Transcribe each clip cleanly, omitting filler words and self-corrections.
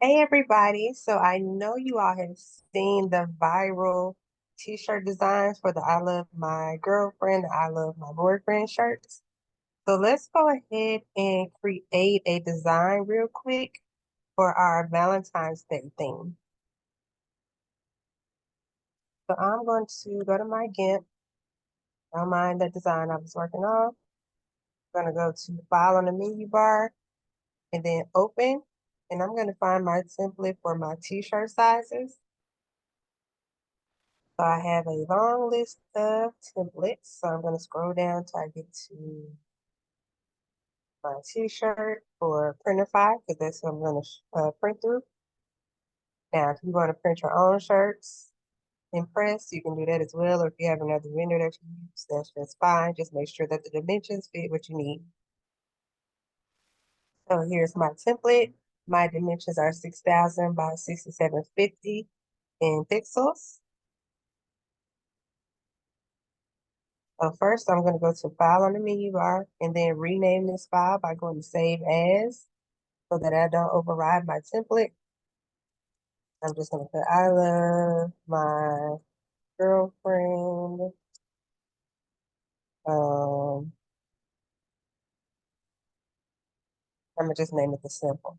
Hey everybody, so I know you all have seen the viral t-shirt designs for the I Love My Girlfriend, the I Love My Boyfriend shirts. So let's go ahead and create a design real quick for our Valentine's Day theme. So I'm going to go to my GIMP. Don't mind that design I was working on. I'm going to go to File on the menu bar and then Open. And I'm going to find my template for my t-shirt sizes. So I have a long list of templates. So I'm going to scroll down till I get to my t-shirt for Printify because that's what I'm going to print through. Now, if you want to print your own shirts in press, you can do that as well. Or if you have another vendor that you use, that's just fine. Just make sure that the dimensions fit what you need. So here's my template. My dimensions are 6,000 by 6,750 in pixels. So first, I'm going to go to File on the menu bar and then rename this file by going to Save As so that I don't override my template. I'm just going to put I love my girlfriend. Um, I'm going to just name it the simple.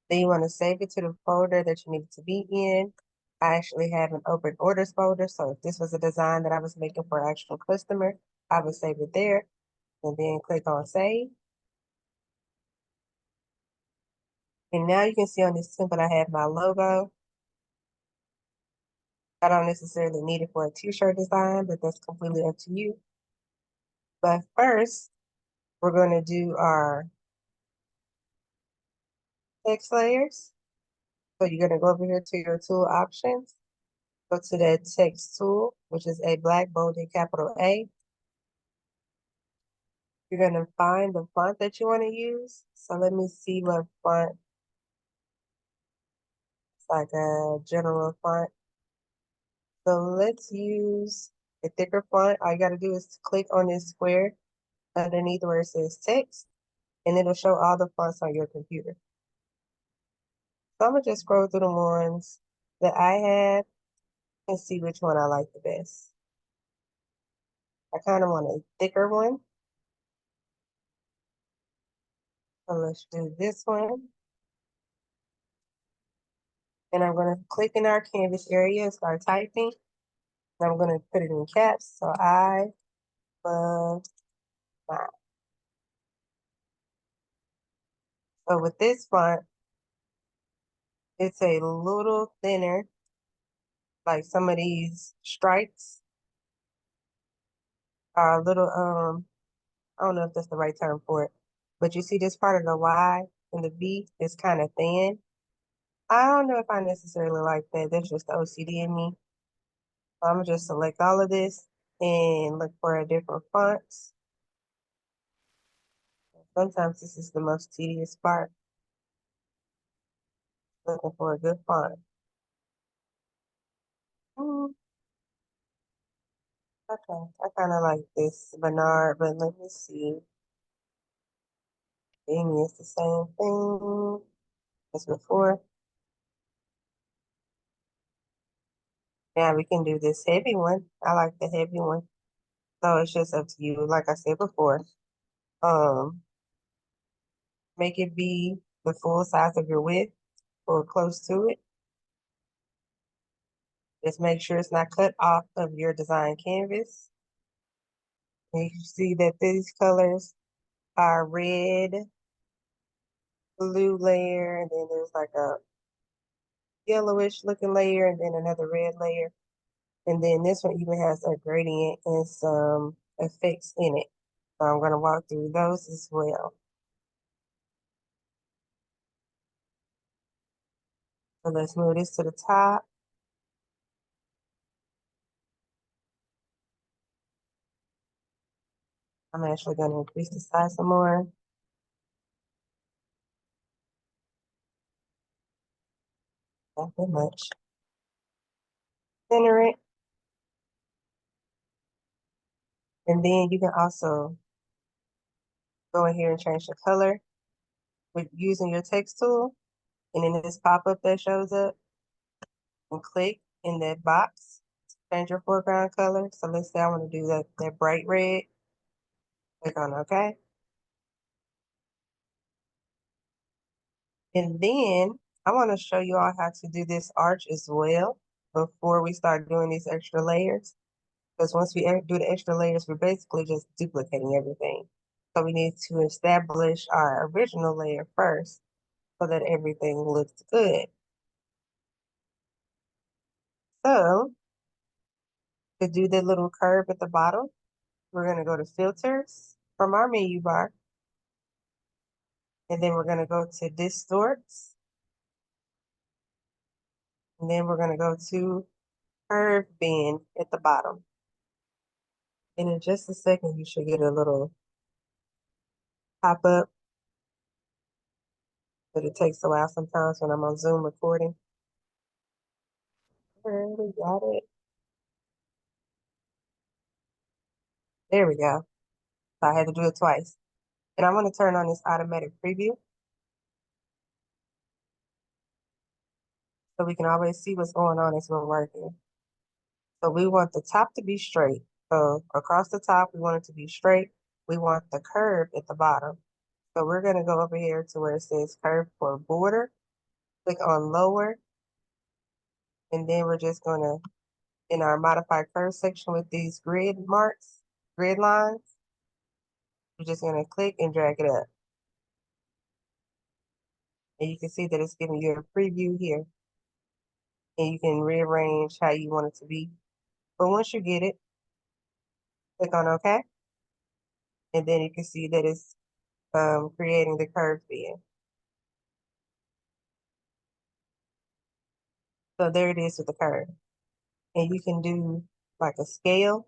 Then you want to save it to the folder that you need it to be in. I actually have an open orders folder. So if this was a design that I was making for an actual customer, I would save it there and then click on save. And now you can see on this template, I have my logo. I don't necessarily need it for a t-shirt design, but that's completely up to you. But first, we're going to do our text layers. So you're going to go over here to your tool options, go to that text tool, which is a black bolded capital A. You're going to find the font that you want to use. So let me see what font. It's like a general font. So let's use a thicker font. All you got to do is click on this square underneath where it says text, and it'll show all the fonts on your computer. So I'm gonna just scroll through the ones that I have and see which one I like the best. I kind of want a thicker one. So let's do this one. And I'm gonna click in our canvas area and start typing. And I'm gonna put it in caps. So I love my. So with this font, it's a little thinner, like some of these stripes are a little, I don't know if that's the right term for it, but you see this part of the Y and the V is kind of thin. I don't know if I necessarily like that. That's just the OCD in me. So I'm gonna just select all of this and look for a different fonts. Sometimes this is the most tedious part, looking for a good font. Hmm, okay, I kind of like this Bernard, but let me see. Amy is the same thing as before. Now we can do this heavy one. I like the heavy one. So it's just up to you. Like I said before, um, make it be the full size of your width or close to it. Just make sure it's not cut off of your design canvas. And you see that these colors are red, blue layer, and then there's like a yellowish looking layer, and then another red layer. And then this one even has a gradient and some effects in it. So I'm gonna walk through those as well. So let's move this to the top. I'm actually gonna increase the size some more. Not that much. Center it. And then you can also go in here and change the color with using your text tool. And in this pop-up that shows up, and click in that box, change your foreground color. So let's say I want to do that bright red. Click on OK. And then I want to show you all how to do this arch as well before we start doing these extra layers. Because once we do the extra layers, we're basically just duplicating everything. So we need to establish our original layer first so that everything looks good. So to do the little curve at the bottom, we're going to go to filters from our menu bar. And then we're going to go to distorts. And then we're going to go to curve bend at the bottom. And in just a second, you should get a little pop up, but it takes a while sometimes when I'm on Zoom recording. We got it. There we go. So I had to do it twice. And I'm going to turn on this automatic preview so we can always see what's going on as we're working. So we want the top to be straight. So across the top, we want it to be straight. We want the curve at the bottom. So we're going to go over here to where it says curve for border. Click on lower. And then we're just going to, in our modified curve section with these grid marks, grid lines, we're just going to click and drag it up. And you can see that it's giving you a preview here. And you can rearrange how you want it to be. But once you get it, click on OK. And then you can see that it's creating the curve bend. So there it is with the curve. And you can do like a scale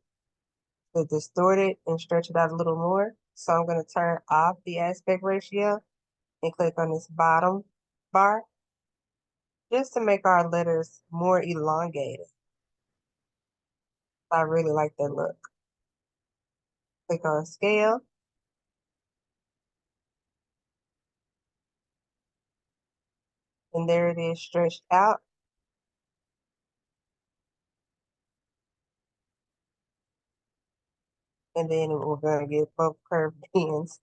to distort it and stretch it out a little more. So I'm going to turn off the aspect ratio and click on this bottom bar just to make our letters more elongated. I really like that look. Click on scale. And there it is stretched out. And then we're going to get both curve bends.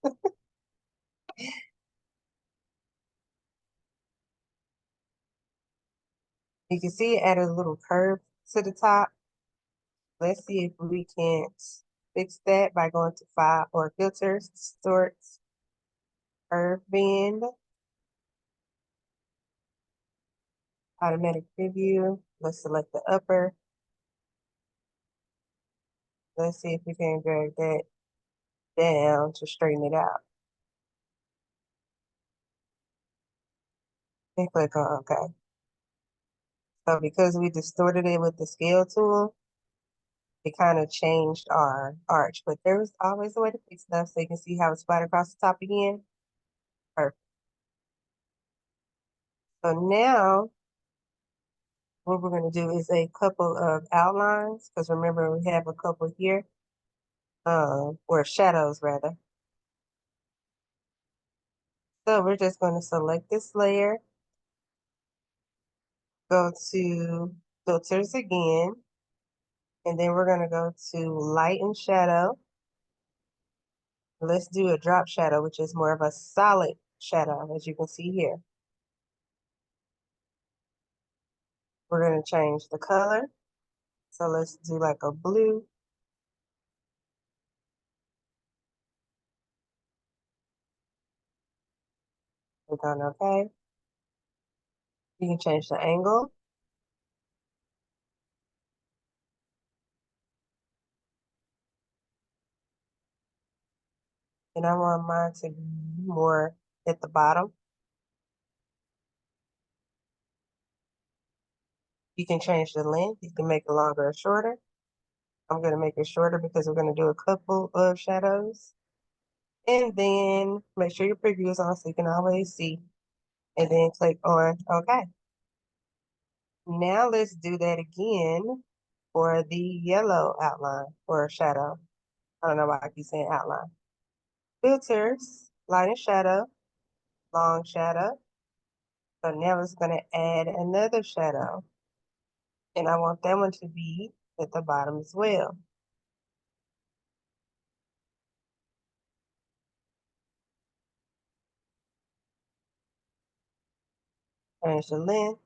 You can see it added a little curve to the top. Let's see if we can fix that by going to file or filters, distorts, curve bend, automatic preview. Let's select the upper. Let's see if we can drag that down to straighten it out. And click on OK. So because we distorted it with the scale tool, it kind of changed our arch. But there's always a way to fix stuff so you can see how it's flat across the top again. Perfect. So now what we're going to do is a couple of outlines, because remember we have a couple here, or shadows rather. So we're just going to select this layer, go to filters again, and then we're going to go to light and shadow. Let's do a drop shadow, which is more of a solid shadow, as you can see here. We're going to change the color. So let's do like a blue. Click on OK. You can change the angle. And I want mine to be more at the bottom. You can change the length. You can make it longer or shorter. I'm going to make it shorter because we're going to do a couple of shadows. And then make sure your preview is on so you can always see. And then click on OK. Now let's do that again for the yellow outline or shadow. I don't know why I keep saying outline. Filters, light and shadow, long shadow. So now it's gonna add another shadow. And I want that one to be at the bottom as well. Change the length,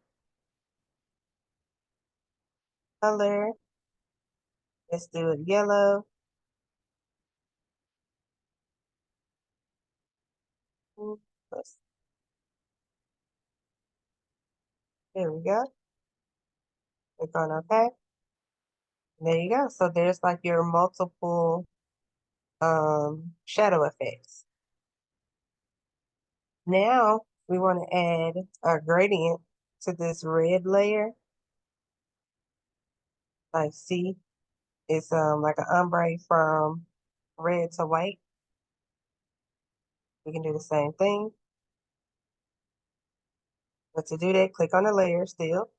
color. Let's do it yellow. Let's, there we go. Click on OK. There you go. So there's like your multiple shadow effects. Now we want to add a gradient to this red layer. Like see, it's like an ombre from red to white. We can do the same thing. But to do that, click on the layer still.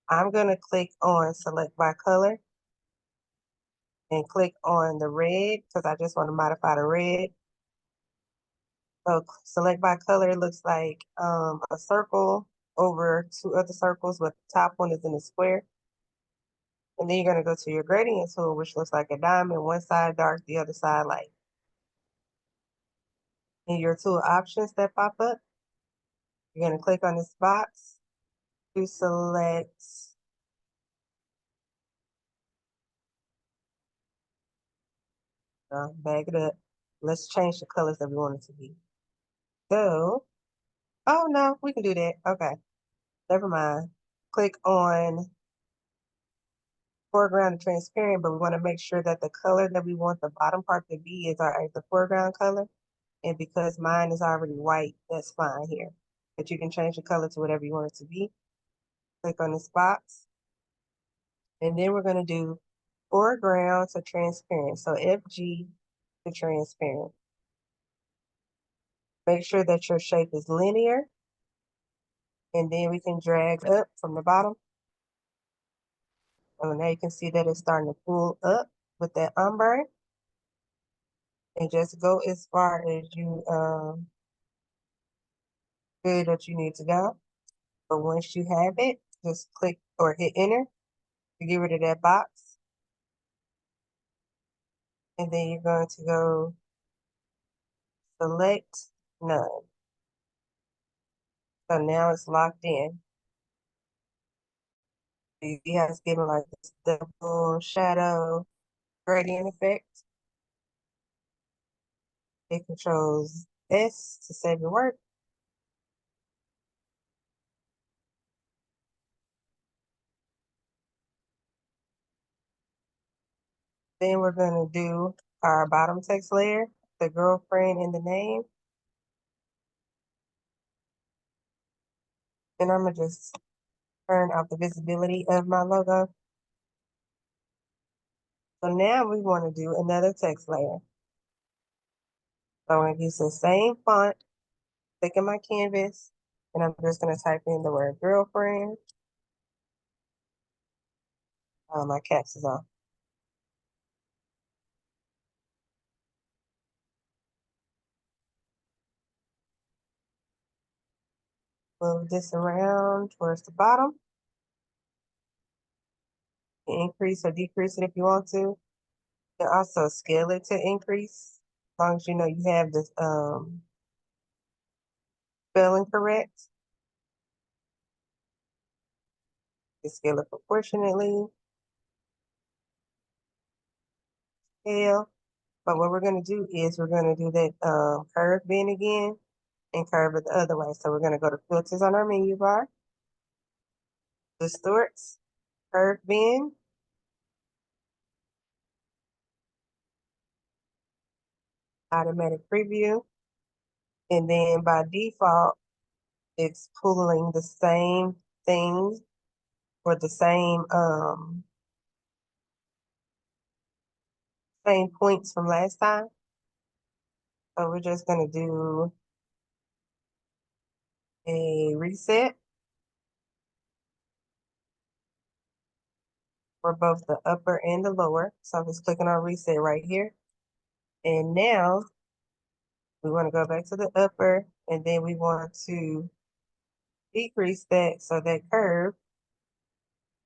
I'm going to click on select by color and click on the red because I just want to modify the red. So select by color looks like a circle over two other circles, but the top one is in a square. And then you're going to go to your gradient tool, which looks like a diamond, one side dark, the other side light. In your tool options that pop up, you're going to click on this box to select bag it up. Let's change the colors that we want it to be. So, oh no, we can do that. Okay, never mind. Click on foreground and transparent, but we want to make sure that the color that we want the bottom part to be is the foreground color. And because mine is already white, that's fine here. But you can change the color to whatever you want it to be. Click on this box. And then we're going to do foreground to transparent. So FG to transparent. Make sure that your shape is linear. And then we can drag up from the bottom. So now you can see that it's starting to pull up with that ombre. And just go as far as you feel that you need to go. But once you have it, just click or hit enter to get rid of that box. And then you're going to go select none. So now it's locked in. You see how it's giving like this double shadow gradient effect. Hit Controls S to save your work. Then we're going to do our bottom text layer, the girlfriend in the name. And I'm going to just turn off the visibility of my logo. So now we want to do another text layer. So I'm going to use the same font, click in my canvas, and I'm just going to type in the word girlfriend. My caps is on. Move this around towards the bottom. Increase or decrease it if you want to. You can also scale it to increase, as long as you know you have the spelling correct. You scale it proportionately. Scale. But what we're going to do is we're going to do that curve bend again and curve it the other way. So we're going to go to filters on our menu bar. Distorts, curve bend. Automatic preview. And then by default, it's pulling the same thing or the same points from last time. So we're just gonna do a reset for both the upper and the lower. So I'm just clicking on reset right here. And now We want to go back to the upper, and then we want to decrease that so that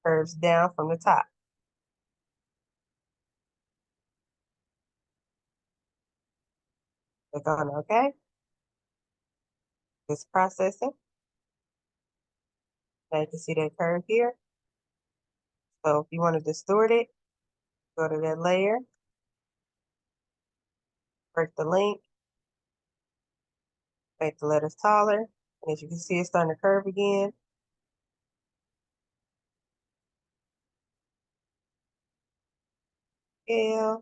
curves down from the top. Click on OK. It's processing. Now you can see that curve here. So if you want to distort it, go to that layer, break the link, make the letters taller. And as you can see, it's starting to curve again. Yeah.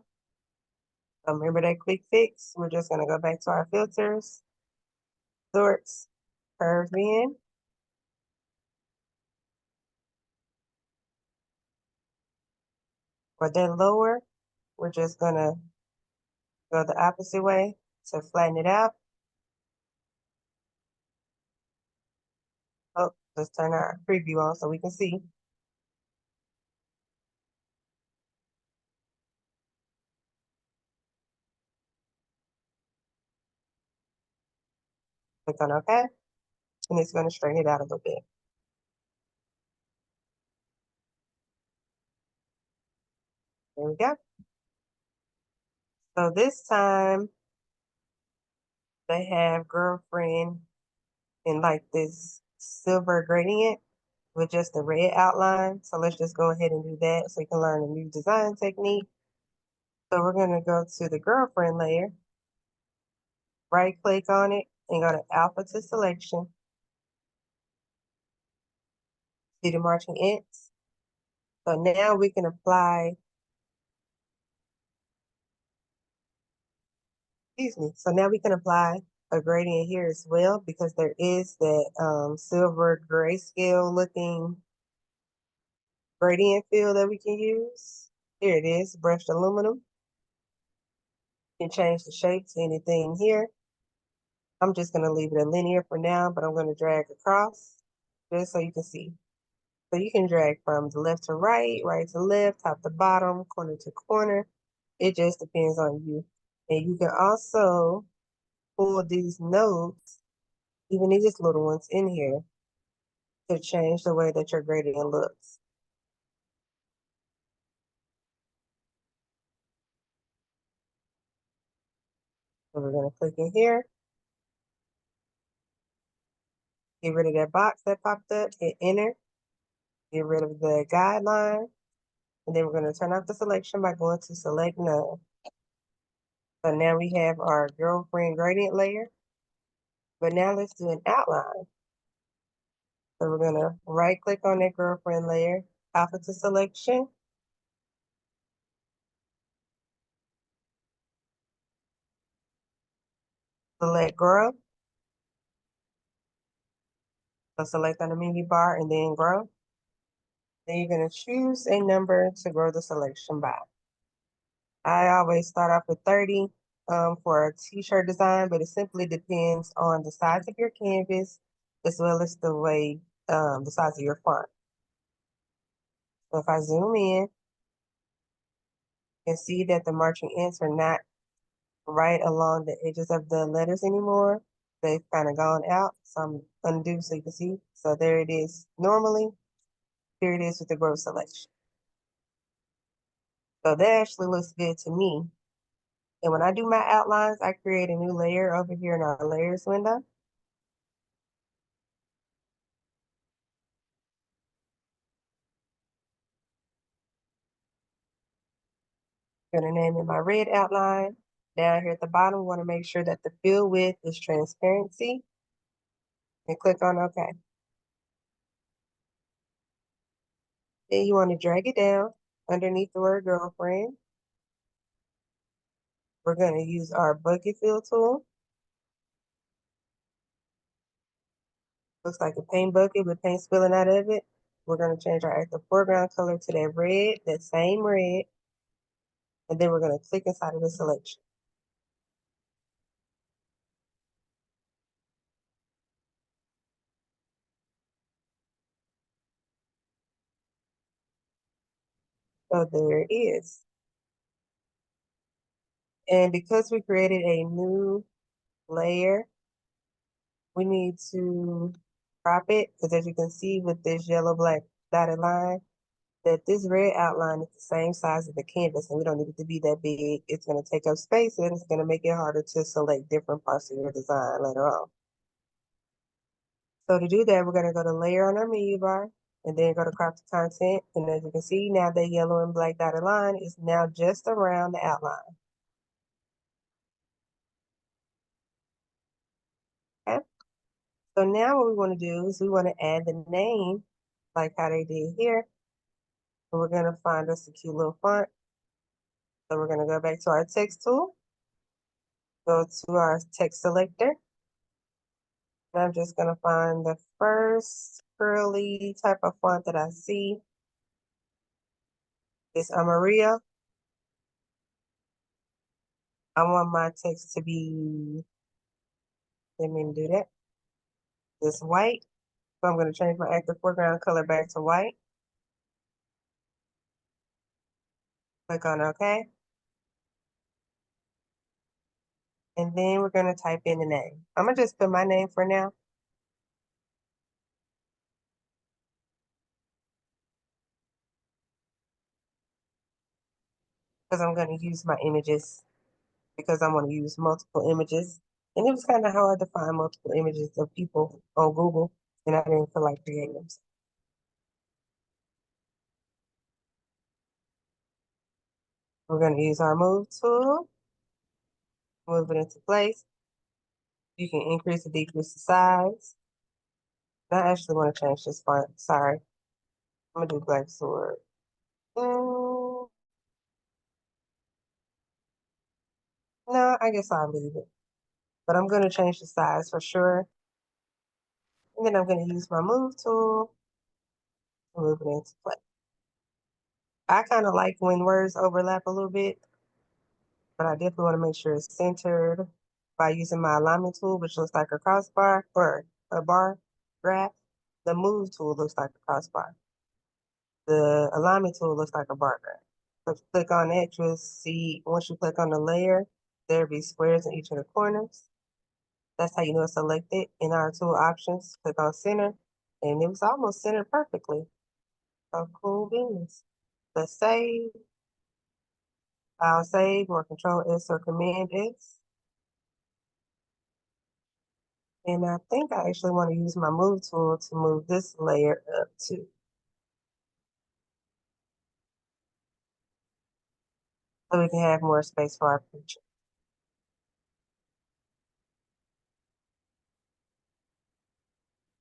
Remember that quick fix? We're just gonna go back to our filters, sorts, curve in. For that lower, we're just gonna go the opposite way to flatten it out. Oh, let's turn our preview on so we can see. Click on OK, and it's gonna straighten it out a little bit. There we go. So this time they have girlfriend in like this silver gradient with just a red outline. So let's just go ahead and do that so you can learn a new design technique. So we're gonna go to the girlfriend layer, right click on it, and go to alpha to selection. See the marching ants? So now we can apply, excuse me, so now we can apply a gradient here as well because there is that silver grayscale looking gradient fill that we can use. Here it is, brushed aluminum. You can change the shape to anything here. I'm just gonna leave it a linear for now, but I'm gonna drag across just so you can see. So you can drag from the left to right, right to left, top to bottom, corner to corner. It just depends on you. And you can also pull these nodes, even these little ones in here, to change the way that your gradient looks. So we're gonna click in here, get rid of that box that popped up, hit enter, get rid of the guideline, and then we're gonna turn off the selection by going to select none. So now we have our girlfriend gradient layer, but now let's do an outline. So we're gonna right click on that girlfriend layer, alpha to selection, select grow. So select on the menu bar and then grow. Then you're gonna choose a number to grow the selection by. I always start off with 30 for a t-shirt design, but it simply depends on the size of your canvas as well as the way, the size of your font. So if I zoom in, you can see that the marching ants are not right along the edges of the letters anymore. They've kind of gone out. So I'm undo so you can see. So there it is normally. Here it is with the growth selection. So that actually looks good to me. And when I do my outlines, I create a new layer over here in our layers window. I'm gonna name it my red outline. Down here at the bottom, we want to make sure that the fill width is transparency and click on OK. Then you want to drag it down underneath the word girlfriend. We're going to use our bucket fill tool. Looks like a paint bucket with paint spilling out of it. We're going to change our active foreground color to that red, that same red. And then we're going to click inside of the selection. So there it is. And because we created a new layer. We need to crop it because as you can see with this yellow black dotted line, that this red outline is the same size as the canvas and we don't need it to be that big. It's going to take up space and it's going to make it harder to select different parts of your design later on. So to do that, we're going to go to layer on our menu bar and then go to crop the content. And as you can see, now the yellow and black dotted line is now just around the outline. Okay. So now what we want to do is we want to add the name like how they did here. And we're going to find us a cute little font. So we're going to go back to our text tool, go to our text selector. And I'm just going to find the first curly type of font that I see. It's Maria. I want my text to be, let me do that. This white. So I'm going to change my active foreground color back to white. Click on OK. And then we're going to type in the name. I'm going to just put my name for now. Because I'm going to use my images. Because I'm going to use multiple images. And it was kind of hard to find multiple images of people on Google. And I didn't feel like creating them. We're going to use our move tool. Move it into place. You can increase or decrease the size. I actually want to change this font. Sorry. I'm going to do black sword. No, I guess I'll leave it. But I'm going to change the size for sure. And then I'm going to use my move tool to move it into place. I kind of like when words overlap a little bit, but I definitely want to make sure it's centered by using my alignment tool, which looks like a crossbar or a bar graph. The move tool looks like a crossbar. The alignment tool looks like a bar graph. So if you click on it, you'll see, once you click on the layer, there'll be squares in each of the corners. That's how you know it's selected. In our tool options, click on center, and it was almost centered perfectly. So cool beans. Let's save. I'll save or Control S or Command S. And I think I actually want to use my move tool to move this layer up too. So we can have more space for our picture.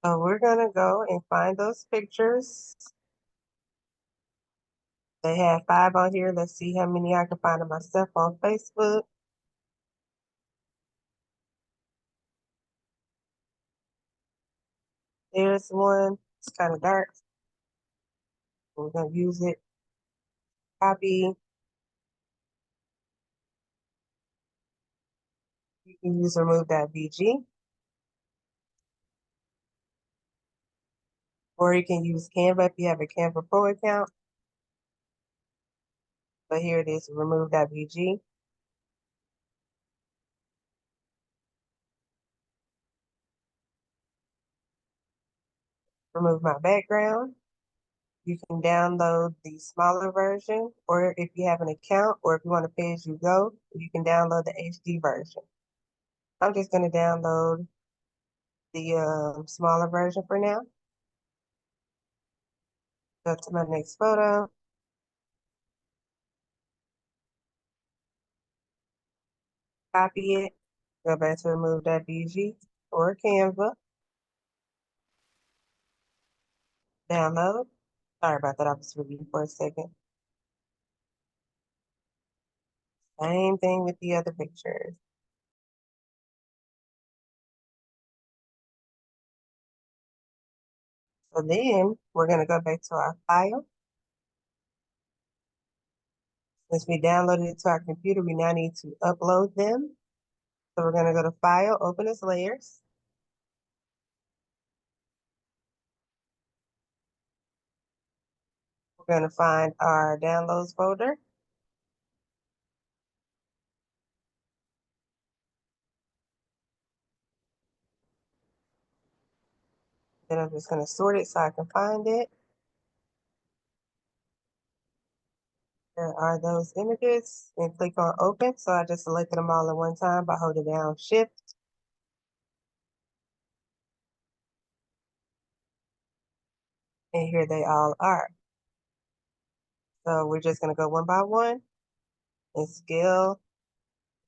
So we're gonna go and find those pictures. They have 5 on here. Let's see how many I can find of myself on Facebook. There's one. It's kind of dark. We're gonna use it. Copy. You can use remove.bg, or you can use Canva if you have a Canva Pro account. But here it is, remove.bg. Remove my background. You can download the smaller version, or if you have an account, or if you want to pay as you go, you can download the HD version. I'm just going to download the smaller version for now. Go to my next photo. Copy it. Go back to remove.bg or Canva. Download. Sorry about that. I was reading for a second. Same thing with the other pictures. So then we're going to go back to our file. Since we downloaded it to our computer, we now need to upload them. So we're going to go to File, Open as Layers. We're going to find our Downloads folder. Then I'm just gonna sort it so I can find it. There are those images and click on open. So I just selected them all at one time by holding down shift. And here they all are. So we're just gonna go one by one and scale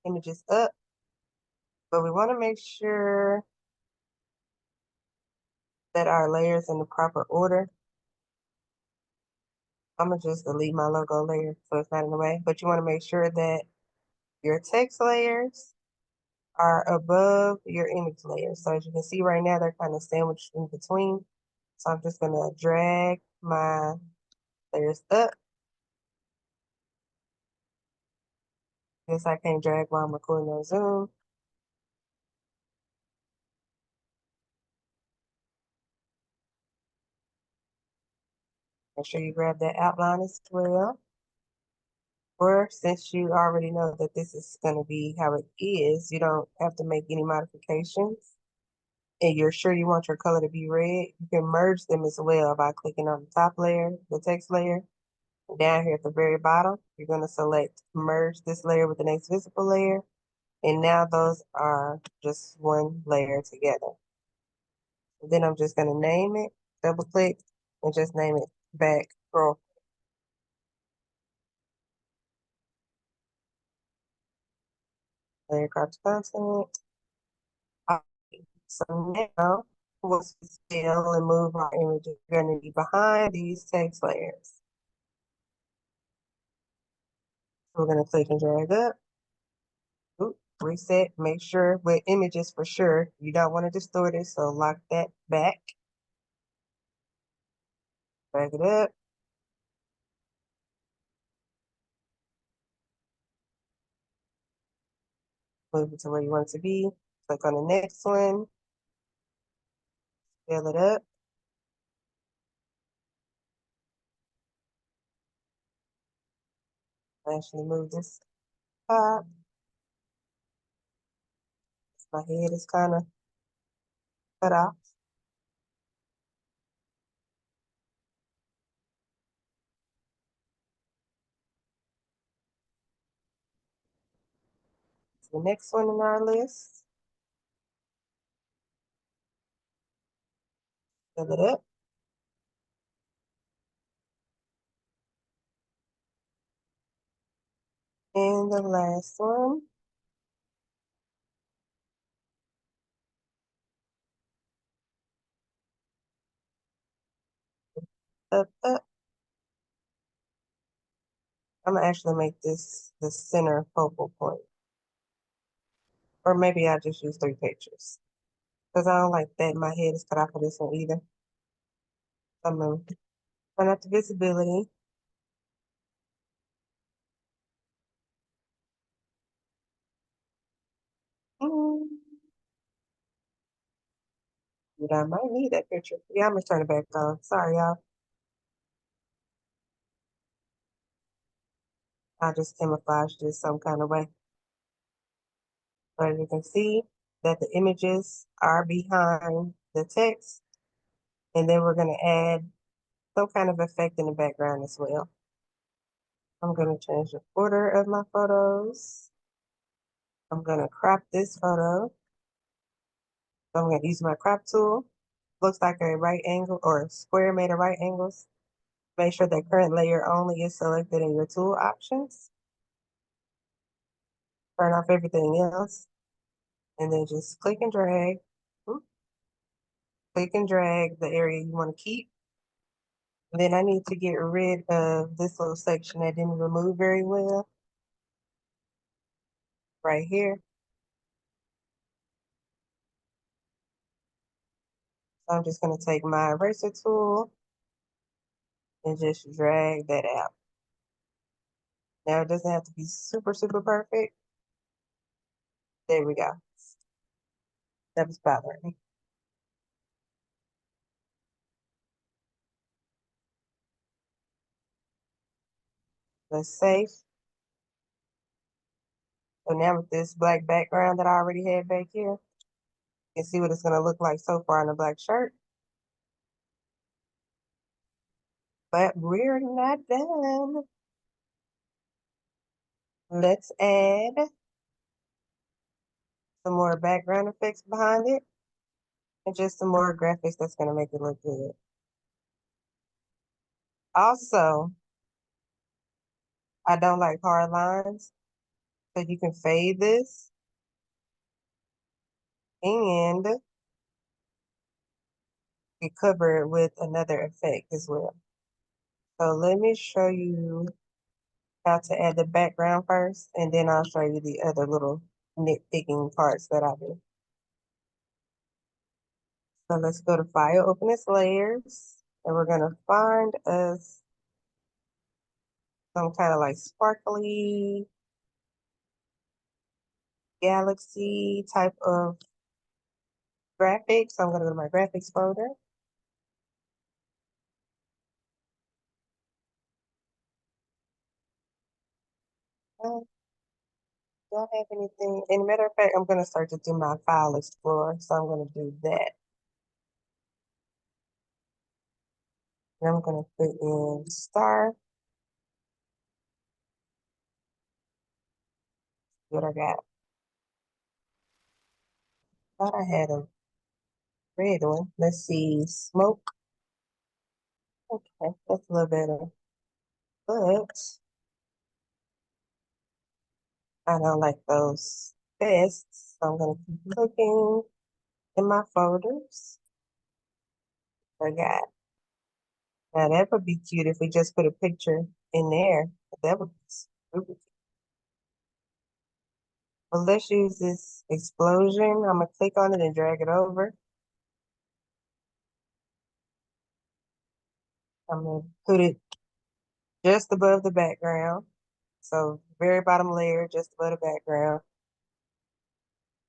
images up. But we wanna make sure that our layers in the proper order. I'm gonna just delete my logo layer so it's not in the way, but you wanna make sure that your text layers are above your image layers. So as you can see right now, they're kind of sandwiched in between. So I'm just gonna drag my layers up. Guess I can't drag while I'm recording on Zoom. Make sure you grab that outline as well. Or since you already know that this is gonna be how it is, you don't have to make any modifications. And you're sure you want your color to be red, you can merge them as well by clicking on the top layer, the text layer. Down here at the very bottom, you're going to select merge this layer with the next visible layer. And now those are just one layer together. And then I'm just going to name it, double click, and just name it back row. Layer crop content. So now, once we scale and move our images, we're going to be behind these text layers. We're going to click and drag up. Oop, reset, make sure with images for sure. You don't want to distort it, so lock that back. Drag it up. Move it to where you want it to be. Click on the next one. Scale it up. Actually move this up. My head is kind of cut off. The next one in our list. Fill it up. And the last one. Up, up. I'm gonna actually make this the center focal point. Or maybe I'll just use 3 pictures. Because I don't like that my head is cut off of this one either. I'm gonna turn up the visibility. Mm, but I might need that picture. Yeah, I'm gonna turn it back on. Sorry, y'all. I just camouflaged this some kind of way. But you can see that the images are behind the text. And then we're going to add some kind of effect in the background as well. I'm going to change the order of my photos. I'm going to crop this photo. I'm going to use my crop tool. Looks like a right angle or a square made of right angles. Make sure that current layer only is selected in your tool options. Turn off everything else. And then just click and drag. Click and drag the area you want to keep. And then I need to get rid of this little section that didn't remove very well. Right here. So I'm just going to take my eraser tool and just drag that out. Now it doesn't have to be super, super perfect. There we go. That was bothering me. Let's save. So now with this black background that I already had back here, you can see what it's going to look like so far on the black shirt. But we're not done. Let's add some more background effects behind it and just some more graphics that's going to make it look good. Also, I don't like hard lines, so you can fade this and you cover it with another effect as well. So let me show you how to add the background first, and then I'll show you the other little nitpicking parts that I do. So let's go to File, open its layers, and we're gonna find us some kind of like sparkly galaxy type of graphics. So I'm gonna go to my graphics folder. Don't have anything. And matter of fact, I'm gonna start to do my file explorer. So I'm gonna do that. And I'm gonna put in star. What I got. Thought I had a red one. Let's see. Smoke. Okay, that's a little better. But I don't like those best. So I'm gonna keep looking in my folders. Forgot. Now that would be cute if we just put a picture in there. That would be super cute. Well, let's use this explosion. I'm gonna click on it and drag it over. I'm gonna put it just above the background. So very bottom layer, just above the background.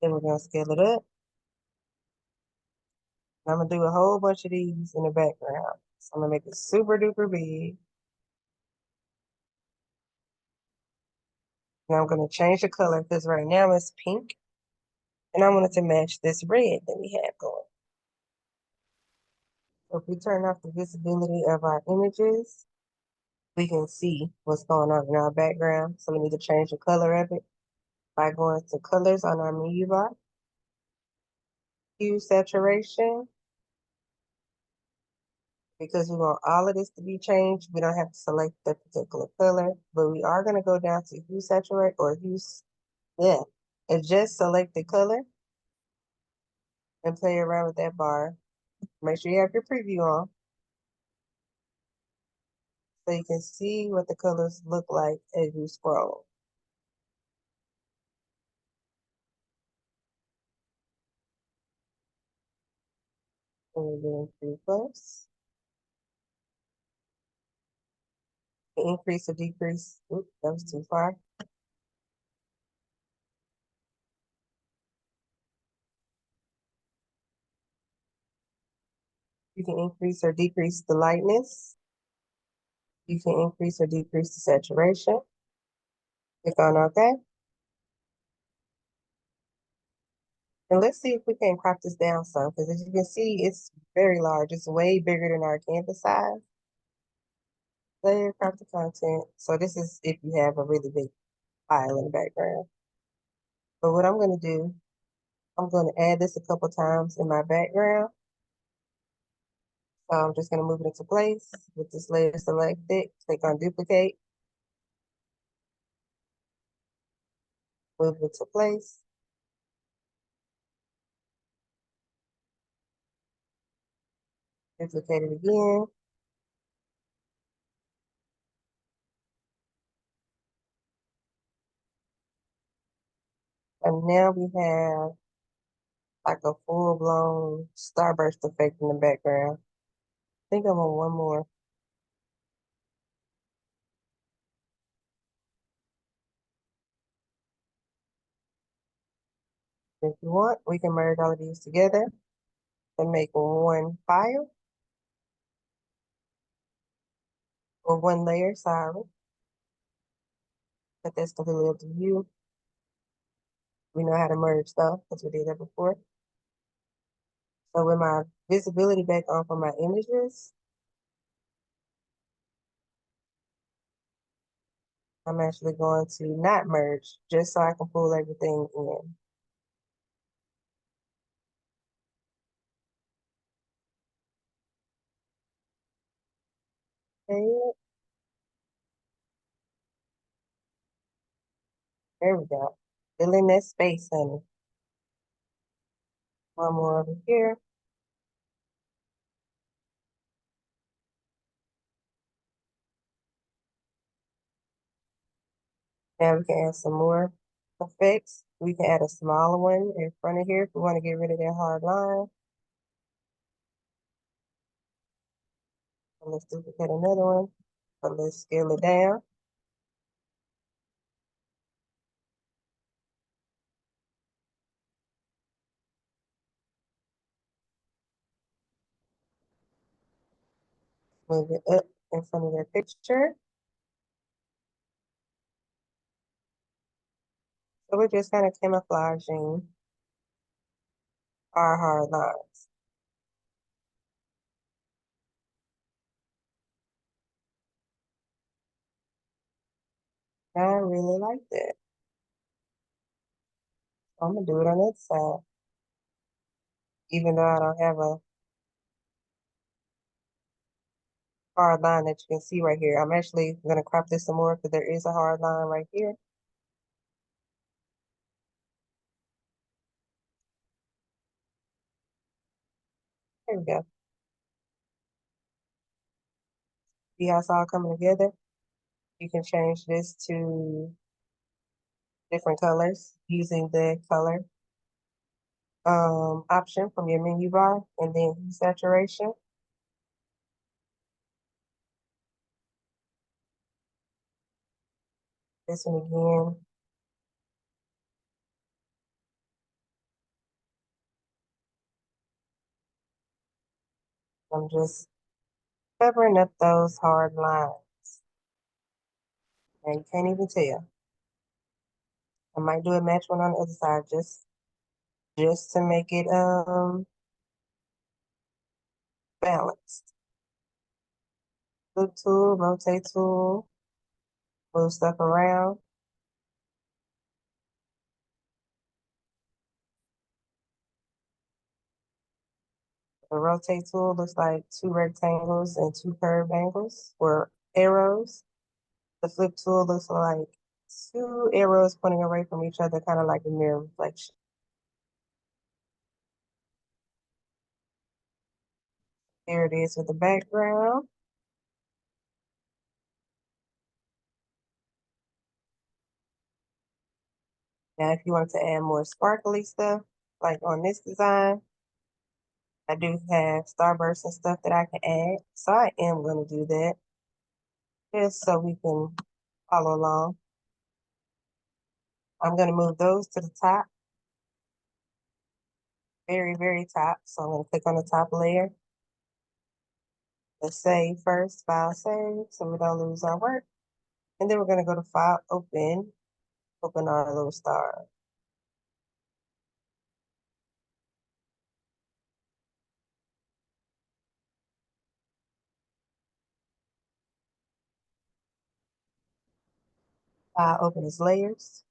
Then we're gonna scale it up. And I'm gonna do a whole bunch of these in the background. So I'm gonna make it super duper big. And I'm gonna change the color because right now it's pink. And I want it to match this red that we have going. So if we turn off the visibility of our images, we can see what's going on in our background. So we need to change the color of it by going to colors on our menu bar, hue saturation. Because we want all of this to be changed, we don't have to select the particular color, but we are going to go down to hue saturate or hue, yeah, and just select the color and play around with that bar. Make sure you have your preview on so you can see what the colors look like as you scroll. And we're doing 3+. Increase or decrease. Oops, that was too far. You can increase or decrease the lightness. You can increase or decrease the saturation. Click on OK. And let's see if we can crop this down some, because as you can see, it's very large. It's way bigger than our canvas size. Layer, crop the content. So this is if you have a really big file in the background. But what I'm going to do, I'm going to add this a couple times in my background. So I'm just going to move it into place with this layer selected. Click on duplicate. Move it to place. Duplicate it again. And now we have like a full-blown starburst effect in the background. I think I'm on one more. If you want, we can merge all of these together and make one file or one layer, sorry. But that's completely up to you. We know how to merge stuff because we did that before. So with my visibility back on for my images, I'm actually going to not merge just so I can pull everything in. Okay, there we go. Fill in that space, honey. One more over here. Now we can add some more effects. We can add a smaller one in front of here if we want to get rid of that hard line. And let's duplicate another one, but let's scale it down. Move it up in front of that picture. So we're just kind of camouflaging our hard lines. I really like that. I'm gonna do it on that side, even though I don't have a hard line that you can see right here. I'm actually gonna crop this some more because there is a hard line right here. There we go. See how it's all coming together? You can change this to different colors using the color option from your menu bar and then hue saturation. This one again. I'm just covering up those hard lines. And you can't even tell. I might do a match one on the other side just to make it balanced. Flip tool, rotate tool, move stuff around. The rotate tool looks like two rectangles and two curved angles or arrows. The flip tool looks like two arrows pointing away from each other, kind of like a mirror reflection. Here it is with the background. Now, if you want to add more sparkly stuff, like on this design, I do have starbursts and stuff that I can add. So I am going to do that just so we can follow along. I'm going to move those to the top, very, very top. So I'm going to click on the top layer. Let's save first, file save, so we don't lose our work. And then we're going to go to file, open our little star. File open as layers.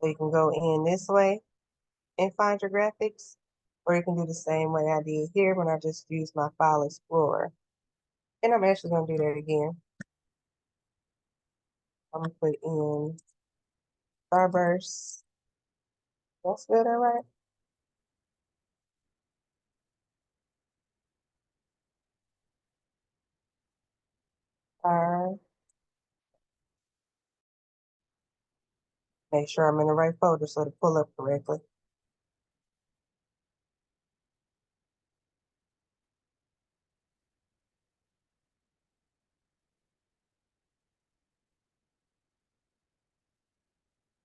So you can go in this way and find your graphics, or you can do the same way I did here when I just used my file explorer. And I'm actually going to do that again. I'm going to put in Starburst. That's good, all right? Make sure I'm in the right folder so to pull up correctly.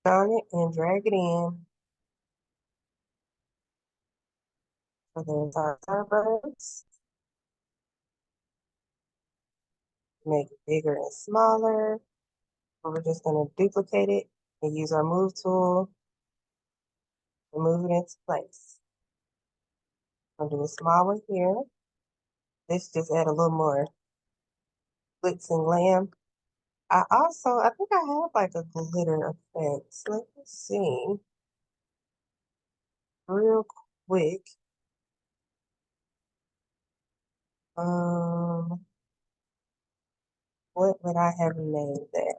On it and drag it in for the entire Starburst. Make it bigger and smaller. We're just going to duplicate it and use our move tool to move it into place. I'm going to do a small one here. Let's just add a little more glitz and glam I think I have like a glitter effect. Let me see real quick. Um, what would I have named that?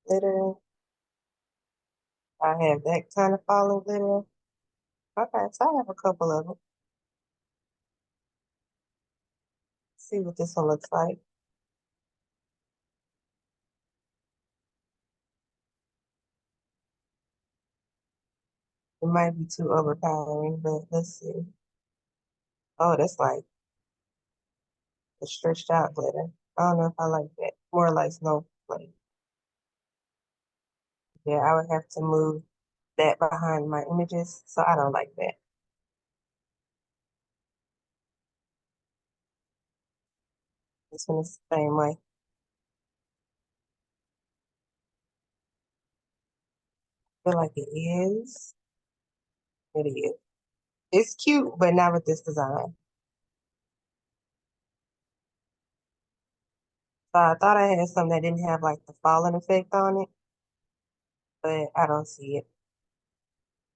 Glitter. I have that kind of falling glitter. Okay, so I have a couple of them. See what this one looks like. It might be too overpowering, but let's see. Oh, that's like the stretched out glitter. I don't know if I like that. More like snowflake. Yeah, I would have to move that behind my images, so I don't like that. This one is the same way. I feel like it is. It is. It's cute, but not with this design. So I thought I had something that didn't have like the falling effect on it, but I don't see it.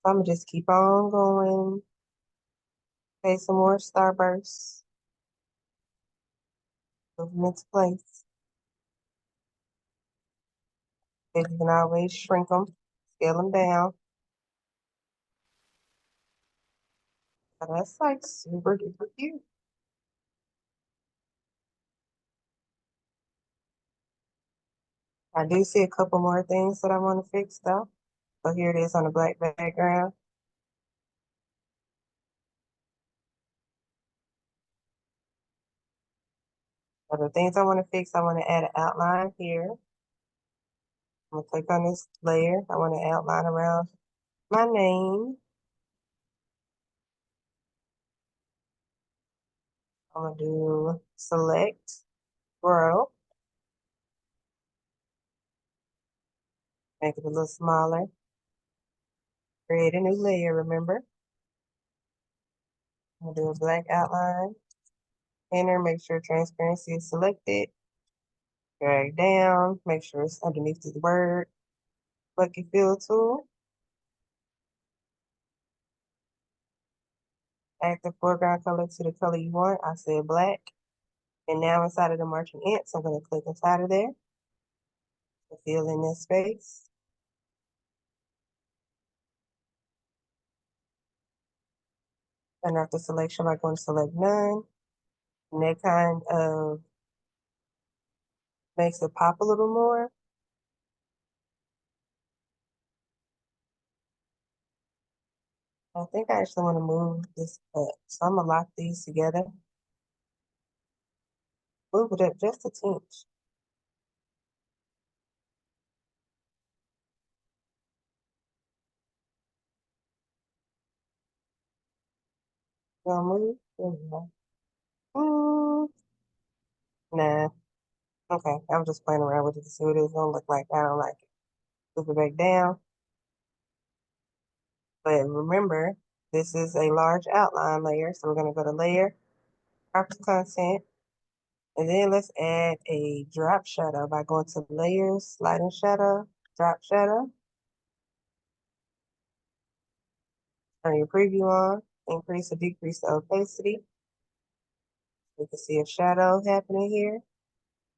So I'm gonna just keep on going. Take some more starbursts. Move them into place. Then you can always shrink them, scale them down. So that's like super duper cute. I do see a couple more things that I want to fix though. So here it is on the black background. So the things I want to fix, I want to add an outline here. I'm gonna click on this layer. I want to outline around my name. I'm gonna do select, grow, make it a little smaller. Create a new layer, remember? I'm gonna do a black outline. Enter, make sure transparency is selected. Drag down, make sure it's underneath the word. Bucket fill tool. Add the foreground color to the color you want. I said black. And now inside of the marching ants, I'm gonna click inside of there to fill in this space. And after selection, I'm going to select none. And that kind of makes it pop a little more. I think I actually want to move this up. So I'm gonna lock these together. Move it up just a tinch. Gonna move. There we go. Nah. Okay. I'm just playing around with it to see what it's gonna look like. I don't like it. Move it back down. But remember, this is a large outline layer. So we're gonna go to layer, property content, and then let's add a drop shadow by going to layers, sliding shadow, drop shadow. Turn your preview on, increase or decrease the opacity. You can see a shadow happening here.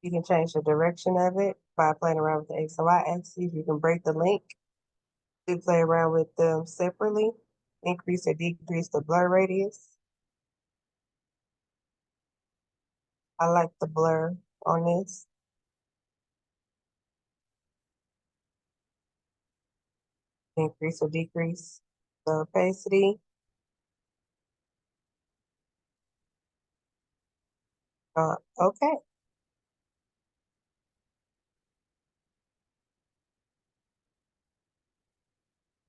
You can change the direction of it by playing around with the X and Y axis. You can break the link to play around with them separately. Increase or decrease the blur radius. I like the blur on this. Increase or decrease the opacity. Okay.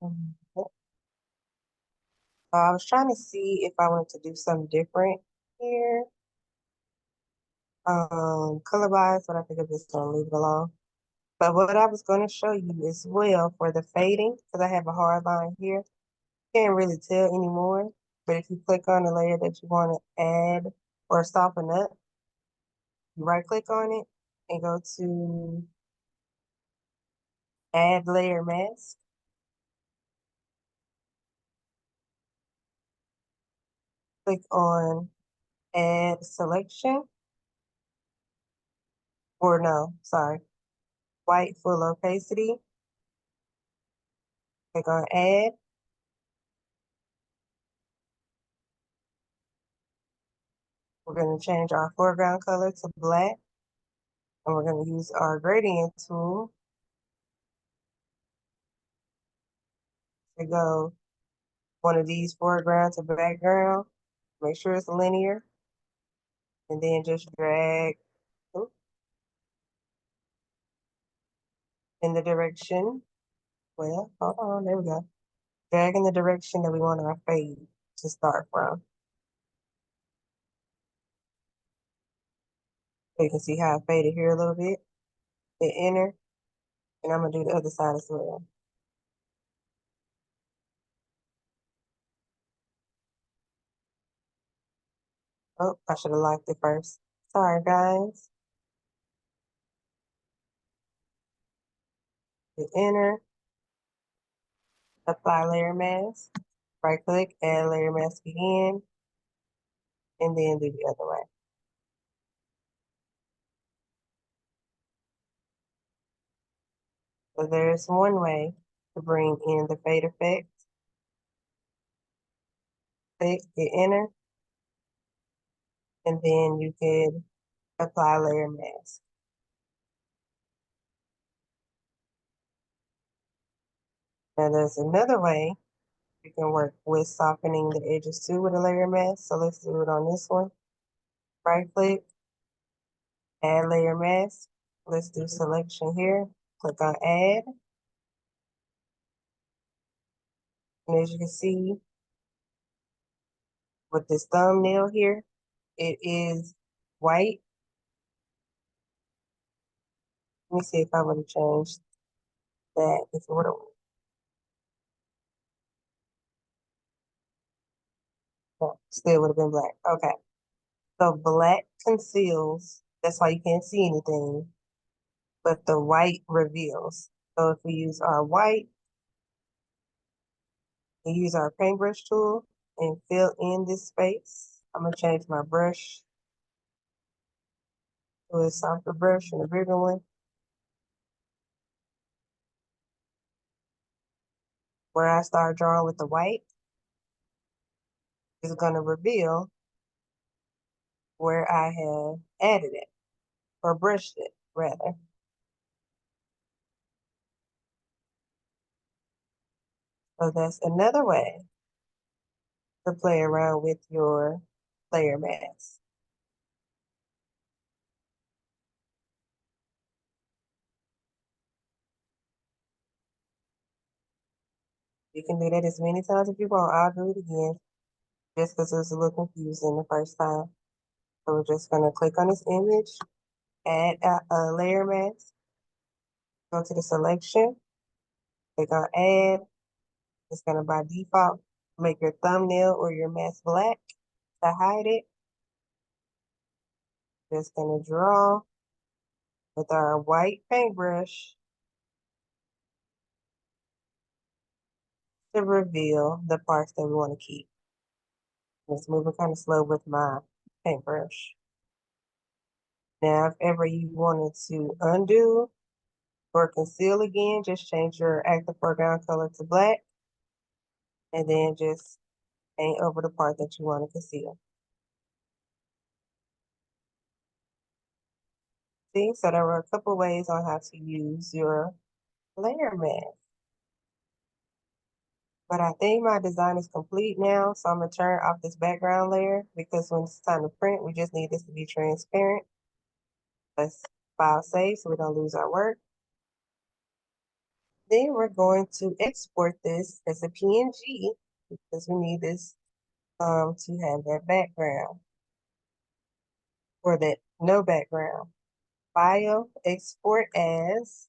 Mhm. I was trying to see if I wanted to do something different here, color wise, but I think I'm just gonna leave it alone. But what I was gonna show you as well for the fading, because I have a hard line here, can't really tell anymore. But if you click on the layer that you want to add or soften up, You right click on it and go to add layer mask. Click on add selection, or no, sorry, white full opacity. Click on add. We're going to change our foreground color to black, and we're going to use our gradient tool to go one of these foreground to background. Make sure it's linear, and then just drag in the direction. Well, hold on, there we go. Drag in the direction that we want our fade to start from. So you can see how I faded here a little bit. Hit enter, and I'm gonna do the other side as well. Oh, I should have locked it first. Sorry, guys. Hit enter, apply layer mask, right click, add layer mask again, and then do the other way. So there's one way to bring in the fade effect. Click, hit enter, and then you can apply layer mask. Now there's another way you can work with softening the edges too with a layer mask. So let's do it on this one. Right click, add layer mask. Let's do selection here. Click on add. And as you can see with this thumbnail here, it is white. Let me see if I would have changed that. If it would have, no, still would have been black. Okay. So black conceals. That's why you can't see anything. But the white reveals. So if we use our white, we use our paintbrush tool and fill in this space. I'm gonna change my brush to a softer brush and a bigger one. Where I start drawing with the white is gonna reveal where I have added it or brushed it rather. So that's another way to play around with your layer mask. You can do that as many times as you want. I'll do it again just because it was a little confusing the first time. So we're just gonna click on this image, add a layer mask, go to the selection, click on add. It's gonna by default make your thumbnail or your mask black. To hide it, just gonna draw with our white paintbrush to reveal the parts that we want to keep. It's moving kind of slow with my paintbrush. Now, if ever you wanted to undo or conceal again, just change your active foreground color to black and then just paint over the part that you want to conceal. See, so there were a couple ways on how to use your layer mask. But I think my design is complete now, so I'm gonna turn off this background layer because when it's time to print, we just need this to be transparent. Let's file save so we don't lose our work. Then we're going to export this as a PNG because we need this to have that background or that no background. File, export as.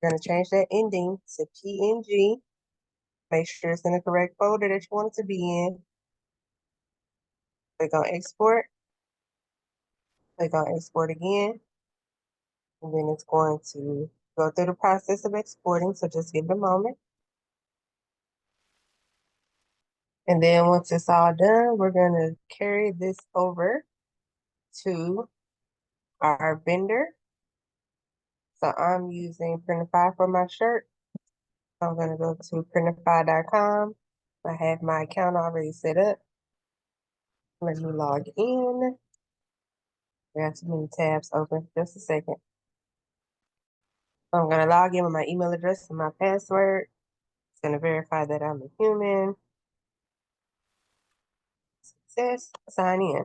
We're gonna change that ending to PNG. Make sure it's in the correct folder that you want it to be in. Click on export, click on export again, and then it's going to go through the process of exporting, so just give it a moment. And then once it's all done, we're gonna carry this over to our vendor. So I'm using Printify for my shirt. I'm gonna go to printify.com. I have my account already set up. Let me log in. I got too many tabs open. Just a second. I'm gonna log in with my email address and my password. It's gonna verify that I'm a human. Success. Sign in.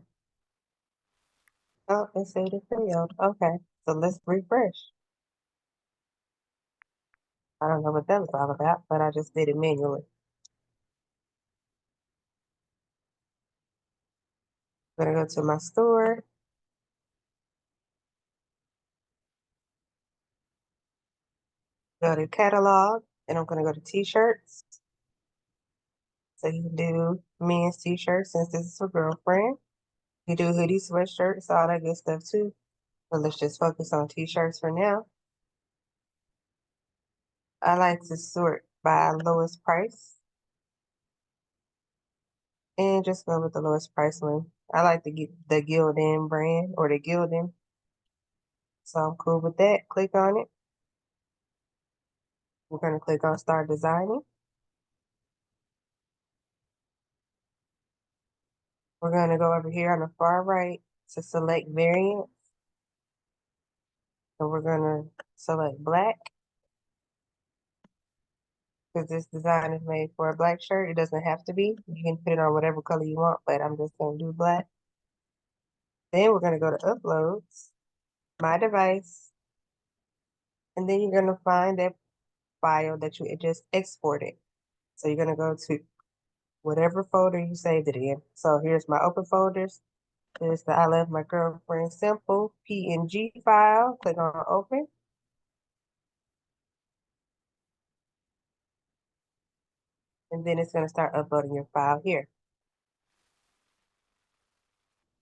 Oh, it said it failed. Okay, so let's refresh. I don't know what that was all about, but I just did it manually. I'm gonna go to my store. Go to catalog, and I'm gonna go to t-shirts. So you can do men's t-shirts since this is for girlfriend. You do hoodies, sweatshirts, all that good stuff too. But let's just focus on t-shirts for now. I like to sort by lowest price and just go with the lowest price one. I like to get the Gildan brand or the Gildan. So I'm cool with that. Click on it. We're gonna click on start designing. We're gonna go over here on the far right to select variant. So we're gonna select black. Because this design is made for a black shirt. It doesn't have to be. You can put it on whatever color you want, but I'm just going to do black. Then we're going to go to uploads, my device, and then you're going to find that file that you just exported. So you're going to go to whatever folder you saved it in. So here's my open folders. There's the I Love My Girlfriend Simple PNG file. Click on open. And then it's going to start uploading your file here.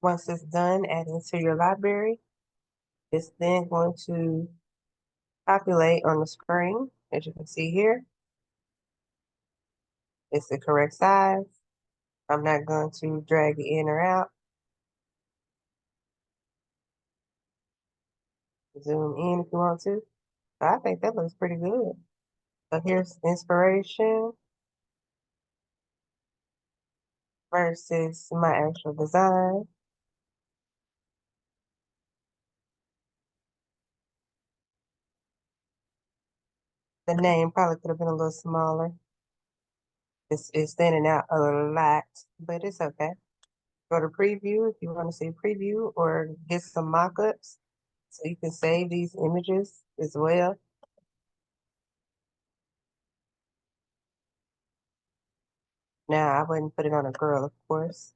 Once it's done, add it to your library. It's then going to populate on the screen, as you can see here. It's the correct size. I'm not going to drag it in or out. Zoom in if you want to. I think that looks pretty good. So here's inspiration versus my actual design. The name probably could have been a little smaller. It's standing out a lot, but it's okay. Go to preview if you want to see preview or get some mock-ups. So you can save these images as well. Now, I wouldn't put it on a girl, of course.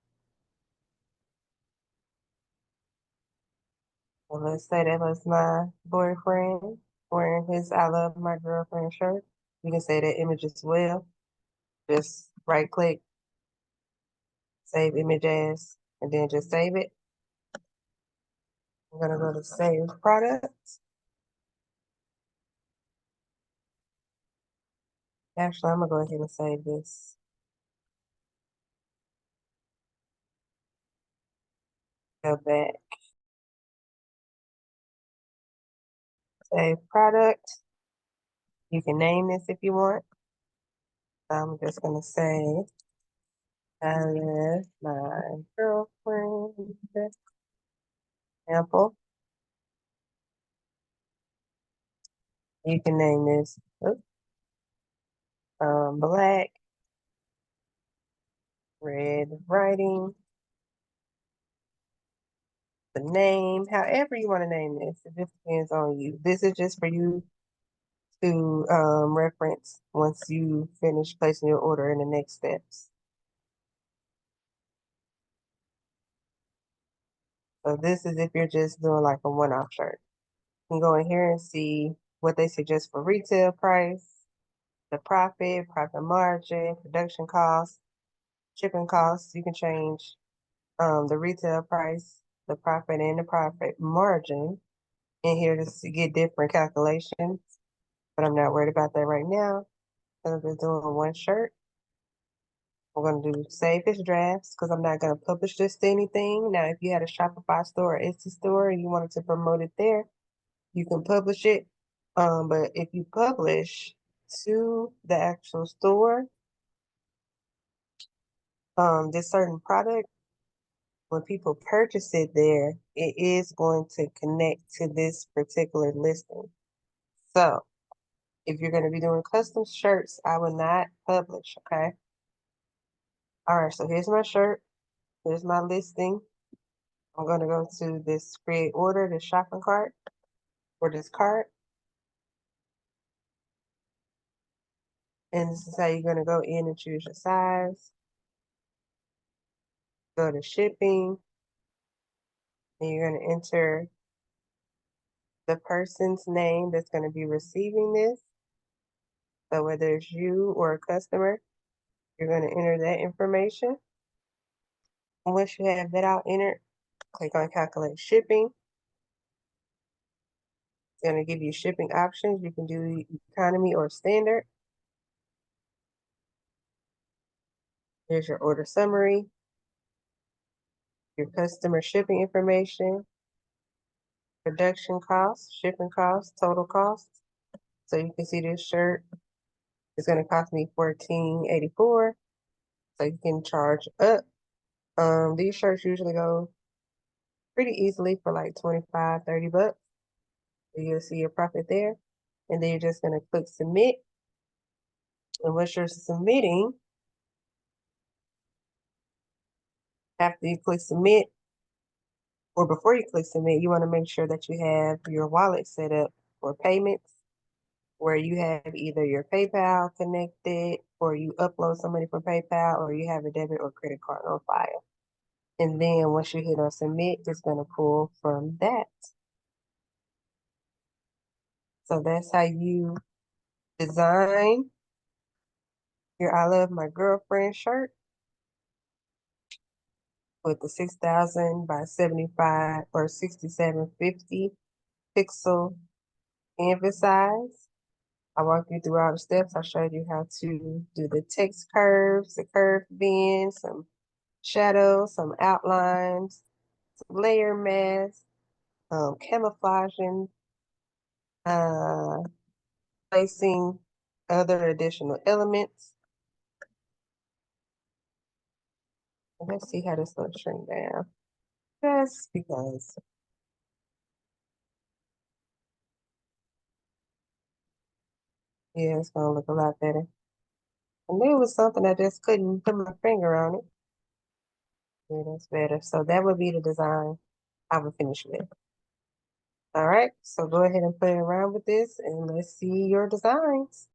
Well, let's say that was my boyfriend wearing his I Love My Girlfriend shirt. You can say that image as well. Just right click, save image as, and then just save it. I'm gonna go to save products. Actually, I'm gonna go ahead and save this. Go back, save product. You can name this if you want. I'm just gonna say, I love my girlfriend. Example. You can name this black, red writing, the name, however you want to name this. It just depends on you. This is just for you to reference once you finish placing your order in the next steps. So this is if you're just doing like a one-off shirt. You can go in here and see what they suggest for retail price, the profit margin, production costs, shipping costs. You can change the retail price, the profit and the profit margin in here to get different calculations, but I'm not worried about that right now. I'm just doing one shirt. I'm gonna do save as drafts because I'm not gonna publish this to anything. Now, if you had a Shopify store or Etsy store and you wanted to promote it there, you can publish it. But if you publish to the actual store, this certain product, when people purchase it there, it is going to connect to this particular listing. So if you're going to be doing custom shirts, I will not publish, okay? All right, so here's my shirt. Here's my listing. I'm going to go to this create order, this shopping cart, or this cart. And this is how you're going to go in and choose your size. Go to shipping. And you're going to enter the person's name that's going to be receiving this. So whether it's you or a customer, you're going to enter that information. And once you have that all entered, click on calculate shipping. It's going to give you shipping options. You can do economy or standard. Here's your order summary, your customer shipping information, production costs, shipping costs, total costs. So you can see this shirt is going to cost me $14.84. So you can charge up. These shirts usually go pretty easily for like 25, 30 bucks. So you'll see your profit there. And then you're just going to click submit. And once you're submitting, after you click submit, or before you click submit, you want to make sure that you have your wallet set up for payments, where you have either your PayPal connected, or you upload somebody from PayPal, or you have a debit or credit card on file. And then once you hit on submit, it's going to pull from that. So that's how you design your I Love My Girlfriend shirt with the 6,000 by 75 or 6750 pixel canvas size. I walked you through all the steps. I showed you how to do the text curves, the curve bends, some shadows, some outlines, some layer masks, camouflaging, uh, placing other additional elements. Let's see how this looks shrink down. Just because. Yeah, it's gonna look a lot better. I knew it was something I just couldn't put my finger on it. Yeah, that's better. So that would be the design I would finish with. All right, so go ahead and play around with this and let's see your designs.